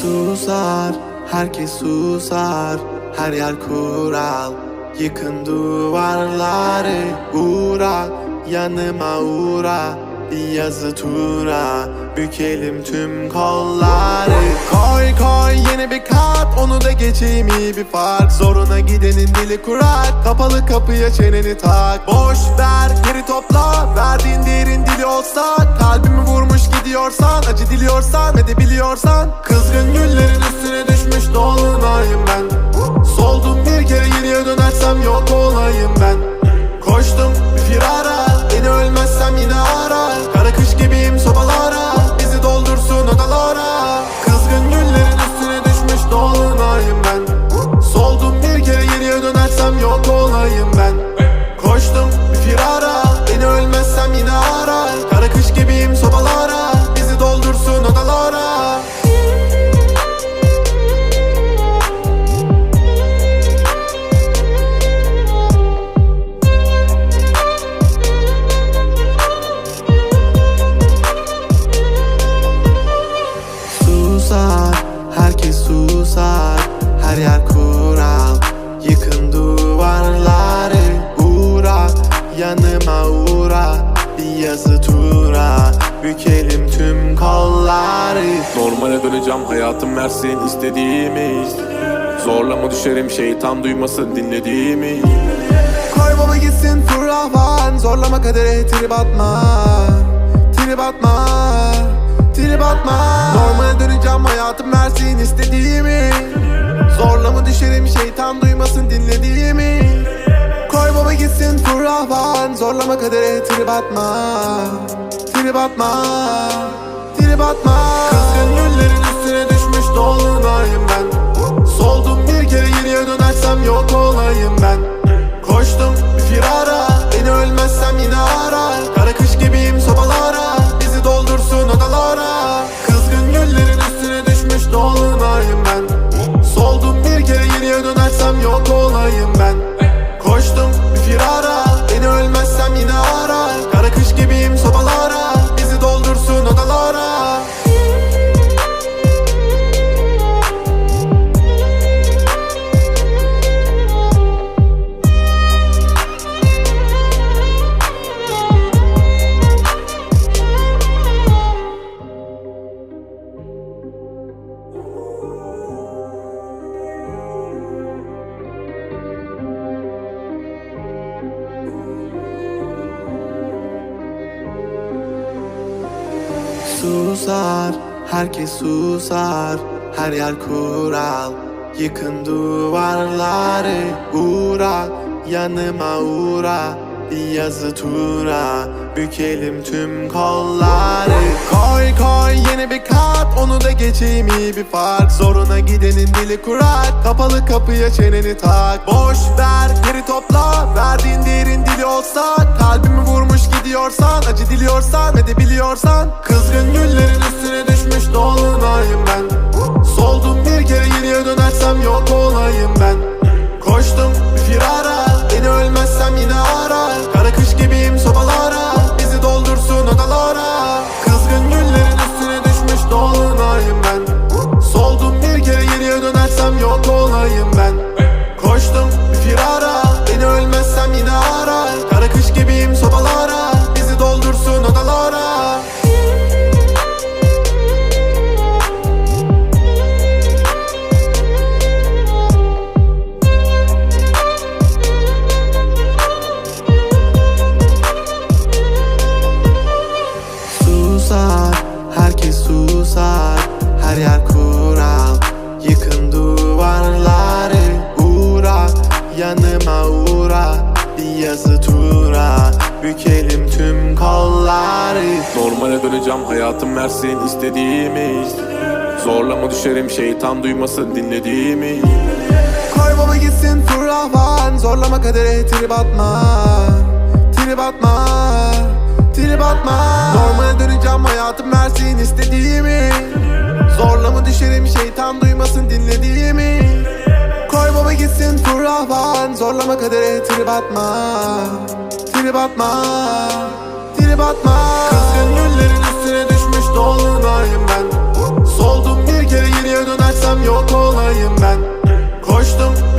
Susar, herkes susar, her yer kural. Yıkın duvarları, uğra, yanıma uğra. Bir yazı tura, bükelim tüm kolları. Koy koy yeni bir kat, onu da geçeyim iyi bir fark. Zoruna gidenin dili kurak, kapalı kapıya çeneni tak. Boş ver geri topla, verdiğin değerin dili olsa. Kalbimi vurmuş gidiyorsan, acı diliyorsan ve de biliyorsan. Kızgın güllerin üstüne düşmüş dolunayım ben. Soldum bir kere geriye dönersem yok olayım ben. Koştum bir firara, beni ölmezsem yine ara. Kara kış gibiyim sobalara, bizi doldursun odalara. Kızgın güllerin üstüne düşmüş dolunayım ben. Soldum bir kere geriye dönersem yok olayım ben. Koştum bir firara, beni ölmezsem yine ara. Kara kış gibiyim sobalara, bizi doldursun odalara. Herkes susar, her yer kural. Yıkın duvarları, uğra, yanıma uğra. Bir yazı tura, bükelim tüm kolları. Normale döneceğim, hayatım versin istediğimi. Zorlama düşerim, şeytan duymasın dinlediğimi. Koy baba gitsin fırlavan, zorlama kadere trip atma. Trip atma, trip atma. Normale döneceğim, hayatım versin istediğimi. Zorlama düşerim, şeytan duymasın dinlediğimi. Koy baba gitsin fırlavan, zorlama kadere trip atma. Trip atma, trip atma. Kızgın güllerin üstüne düşmüş dolunayım ben. Soldum bir kere geriye dönersem yok olayım ben. Koştum bir firara, beni ölmezsem yine ara. Kara kış gibiyim sobalara, bizi doldursun odalara. Kızgın güllerin üstüne düşmüş dolunayım ben. Soldum bir kere geriye dönersem yok olayım ben. Koştum bir firara, beni ölmezsem yine ara. Kara kış gibiyim sobalara, bizi doldursun odalara. Susar, herkes susar, her yer kural. Yıkın duvarları, uğra, yanıma uğra. Bir yazı tura, bükelim tüm kolları. Koy koy yeni bir kat, onu da geçeyim iyi bir fark. Zoruna gidenin dili kurak, kapalı kapıya çeneni tak. Boş ver geri topla, verdiğin değerin dili olsa. Kalbimi vurmuş gidiyorsan, acı diliyorsan ve de biliyorsan. Kızgın güllerin üstüne düşmüş dolunayım ben. Soldum bir kere geriye dönersem yok olayım ben. Koştum bir firara, beni ölmezsem yine ara. Kara kış gibiyim sobalara, bizi doldursun odalara. Kızgın güllerin üstüne düşmüş dolunayım ben. Soldum bir kere geriye dönersem yok olayım ben. Koştum bir firara, beni ölmezsem yine ara. Kara kış gibiyim sobalara, bizi doldursun odalara. Herkes susar, her yer kural. Yıkın duvarları, uğra, yanıma uğra. Bir yazı tura, bükelim tüm kolları. Normale döneceğim, hayatım versin istediğimi. Zorlama düşerim, şeytan duymasın dinlediğimi. Koy baba gitsin fırlavan, zorlama kadere trip atma. Trip atma, trip atma. Normale döneceğim, hayatım versin istediğimi. Zorlama düşerim, şeytan duymasın dinlediğimi. Koy baba gitsin fırlavan, zorlama kadere trip atma. Trip atma, trip atma. Kızgın güllerin üstüne düşmüş dolunayım ben. Soldum bir kere geriye döner koştum